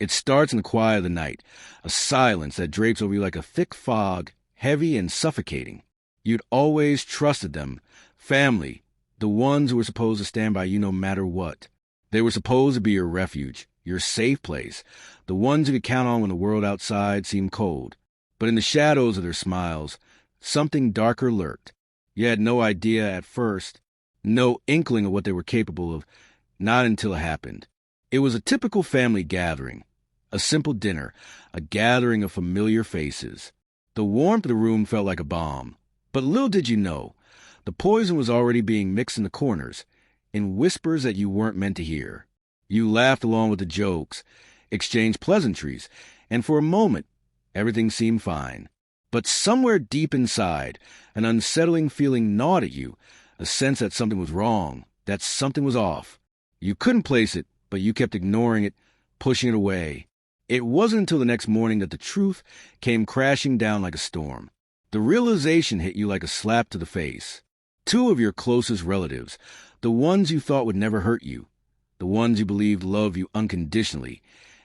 It starts in the quiet of the night, a silence that drapes over you like a thick fog, heavy and suffocating. You'd always trusted them, family, the ones who were supposed to stand by you no matter what. They were supposed to be your refuge, your safe place, the ones you could count on when the world outside seemed cold. But in the shadows of their smiles, something darker lurked. You had no idea at first, no inkling of what they were capable of, not until it happened. It was a typical family gathering, a simple dinner, a gathering of familiar faces. The warmth of the room felt like a balm. But little did you know, the poison was already being mixed in the corners, in whispers that you weren't meant to hear. You laughed along with the jokes, exchanged pleasantries, and for a moment, everything seemed fine. But somewhere deep inside, an unsettling feeling gnawed at you, a sense that something was wrong, that something was off. You couldn't place it, but you kept ignoring it, pushing it away. It wasn't until the next morning that the truth came crashing down like a storm. The realization hit you like a slap to the face. Two of your closest relatives, the ones you thought would never hurt you, the ones you believed loved you unconditionally,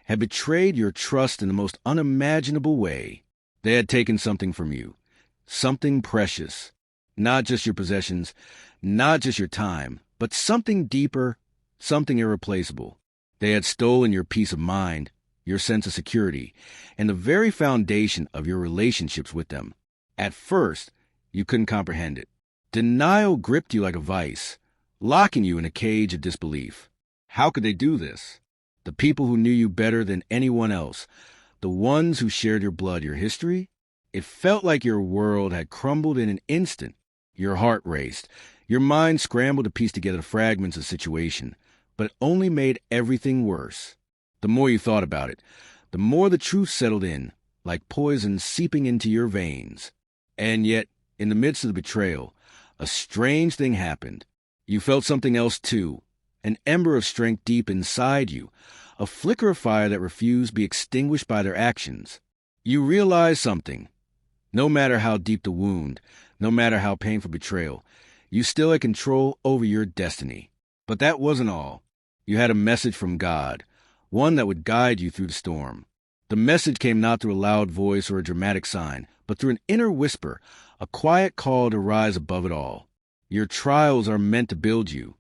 had betrayed your trust in the most unimaginable way. They had taken something from you, something precious, not just your possessions, not just your time, but something deeper, something irreplaceable. They had stolen your peace of mind, your sense of security, and the very foundation of your relationships with them. At first, you couldn't comprehend it. Denial gripped you like a vice, locking you in a cage of disbelief. How could they do this? The people who knew you better than anyone else, the ones who shared your blood, your history? It felt like your world had crumbled in an instant. Your heart raced. Your mind scrambled to piece together the fragments of the situation, but it only made everything worse. The more you thought about it, the more the truth settled in, like poison seeping into your veins. And yet, in the midst of the betrayal, a strange thing happened. You felt something else too, an ember of strength deep inside you, a flicker of fire that refused to be extinguished by their actions. You realized something. No matter how deep the wound, no matter how painful betrayal, you still had control over your destiny. But that wasn't all. You had a message from God, one that would guide you through the storm. The message came not through a loud voice or a dramatic sign, but through an inner whisper, a quiet call to rise above it all. Your trials are meant to build you,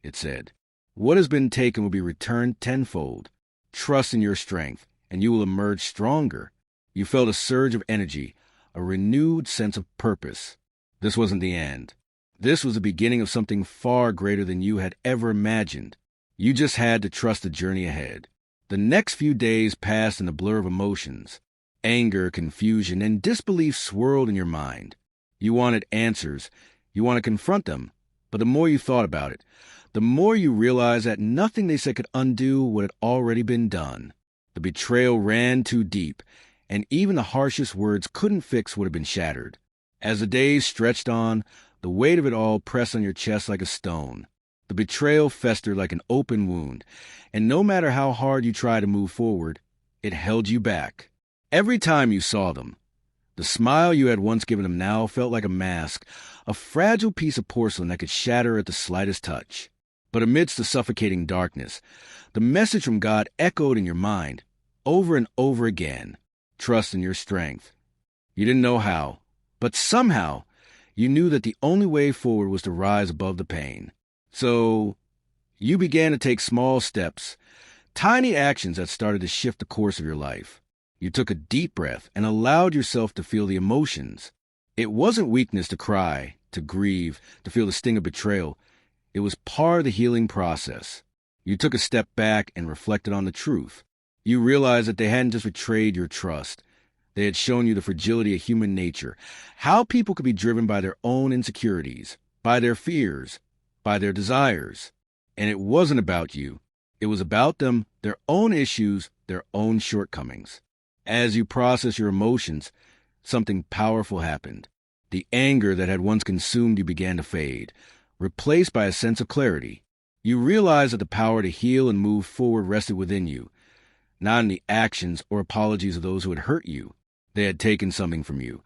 it said. What has been taken will be returned tenfold. Trust in your strength, and you will emerge stronger. You felt a surge of energy, a renewed sense of purpose. This wasn't the end. This was the beginning of something far greater than you had ever imagined. You just had to trust the journey ahead. The next few days passed in a blur of emotions. Anger, confusion, and disbelief swirled in your mind. You wanted answers. You wanted to confront them. But the more you thought about it, the more you realized that nothing they said could undo what had already been done. The betrayal ran too deep, and even the harshest words couldn't fix what had been shattered. As the days stretched on, the weight of it all pressed on your chest like a stone. The betrayal festered like an open wound, and no matter how hard you tried to move forward, it held you back. Every time you saw them, the smile you had once given them now felt like a mask, a fragile piece of porcelain that could shatter at the slightest touch. But amidst the suffocating darkness, the message from God echoed in your mind, over and over again. Trust in your strength. You didn't know how, but somehow you knew that the only way forward was to rise above the pain. So you began to take small steps, tiny actions that started to shift the course of your life. You took a deep breath and allowed yourself to feel the emotions. It wasn't weakness to cry, to grieve, to feel the sting of betrayal. It was part of the healing process. You took a step back and reflected on the truth. You realized that they hadn't just betrayed your trust. They had shown you the fragility of human nature, how people could be driven by their own insecurities, by their fears, by their desires. And it wasn't about you. It was about them, their own issues, their own shortcomings. As you processed your emotions, something powerful happened. The anger that had once consumed you began to fade, replaced by a sense of clarity. You realized that the power to heal and move forward rested within you, not in the actions or apologies of those who had hurt you. They had taken something from you,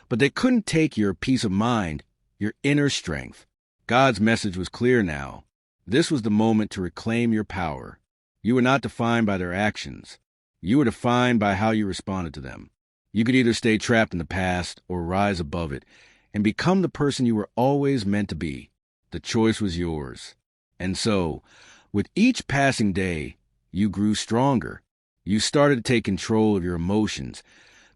but they couldn't take your peace of mind, your inner strength. God's message was clear now. This was the moment to reclaim your power. You were not defined by their actions. You were defined by how you responded to them. You could either stay trapped in the past or rise above it and become the person you were always meant to be. The choice was yours. And so, with each passing day, you grew stronger. You started to take control of your emotions,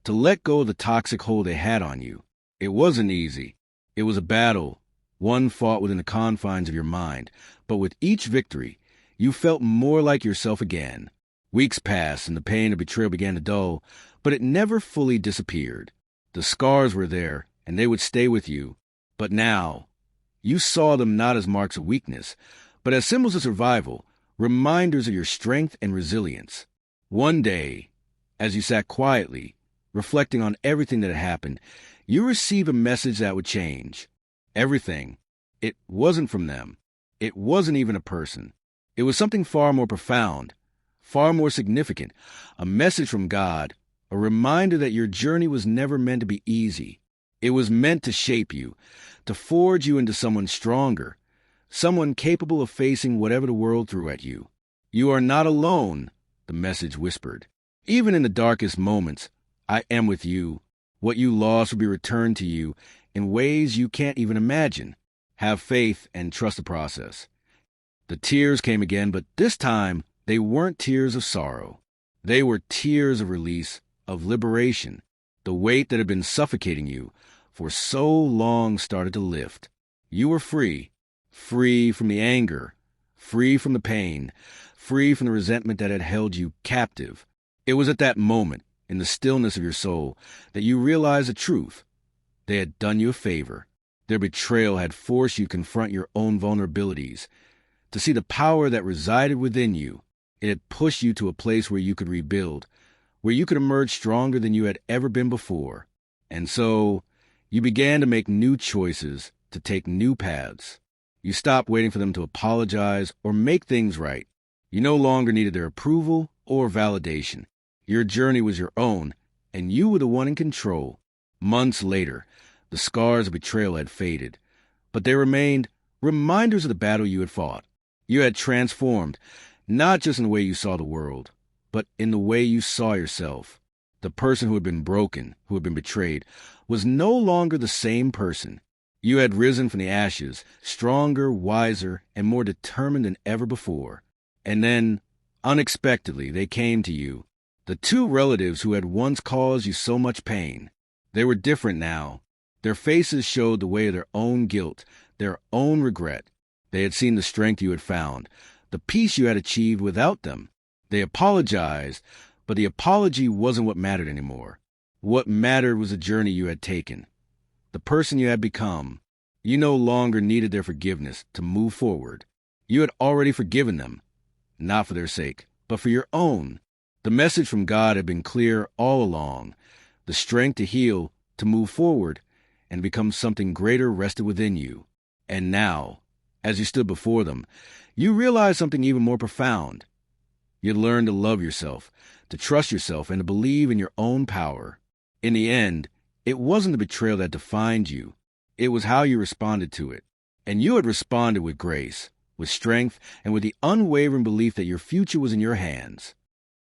to let go of the toxic hold they had on you. It wasn't easy. It was a battle, one fought within the confines of your mind. But with each victory, you felt more like yourself again. Weeks passed and the pain of betrayal began to dull, but it never fully disappeared. The scars were there, and they would stay with you. But now, you saw them not as marks of weakness, but as symbols of survival, reminders of your strength and resilience. One day, as you sat quietly, reflecting on everything that had happened, you received a message that would change everything. It wasn't from them. It wasn't even a person. It was something far more profound, far more significant, a message from God, a reminder that your journey was never meant to be easy. It was meant to shape you, to forge you into someone stronger, someone capable of facing whatever the world threw at you. You are not alone, the message whispered. Even in the darkest moments, I am with you. What you lost will be returned to you in ways you can't even imagine. Have faith and trust the process. The tears came again, but this time they weren't tears of sorrow. They were tears of release, of liberation. The weight that had been suffocating you for so long started to lift. You were free, free from the anger, free from the pain, free from the resentment that had held you captive. It was at that moment, in the stillness of your soul, that you realized the truth. They had done you a favor. Their betrayal had forced you to confront your own vulnerabilities, to see the power that resided within you. It had pushed you to a place where you could rebuild, where you could emerge stronger than you had ever been before. And so, you began to make new choices, to take new paths. You stopped waiting for them to apologize or make things right. You no longer needed their approval or validation. Your journey was your own, and you were the one in control. Months later, the scars of betrayal had faded, but they remained reminders of the battle you had fought. You had transformed, not just in the way you saw the world, but in the way you saw yourself. The person who had been broken, who had been betrayed, was no longer the same person. You had risen from the ashes, stronger, wiser, and more determined than ever before. And then, unexpectedly, they came to you. The two relatives who had once caused you so much pain. They were different now. Their faces showed the way of their own guilt, their own regret. They had seen the strength you had found, the peace you had achieved without them. They apologized, but the apology wasn't what mattered anymore. What mattered was the journey you had taken, the person you had become. You no longer needed their forgiveness to move forward. You had already forgiven them, not for their sake, but for your own. The message from God had been clear all along. The strength to heal, to move forward, and become something greater rested within you. And now, as you stood before them, you realized something even more profound. You learned to love yourself, to trust yourself, and to believe in your own power. In the end, it wasn't the betrayal that defined you. It was how you responded to it. And you had responded with grace, with strength, and with the unwavering belief that your future was in your hands.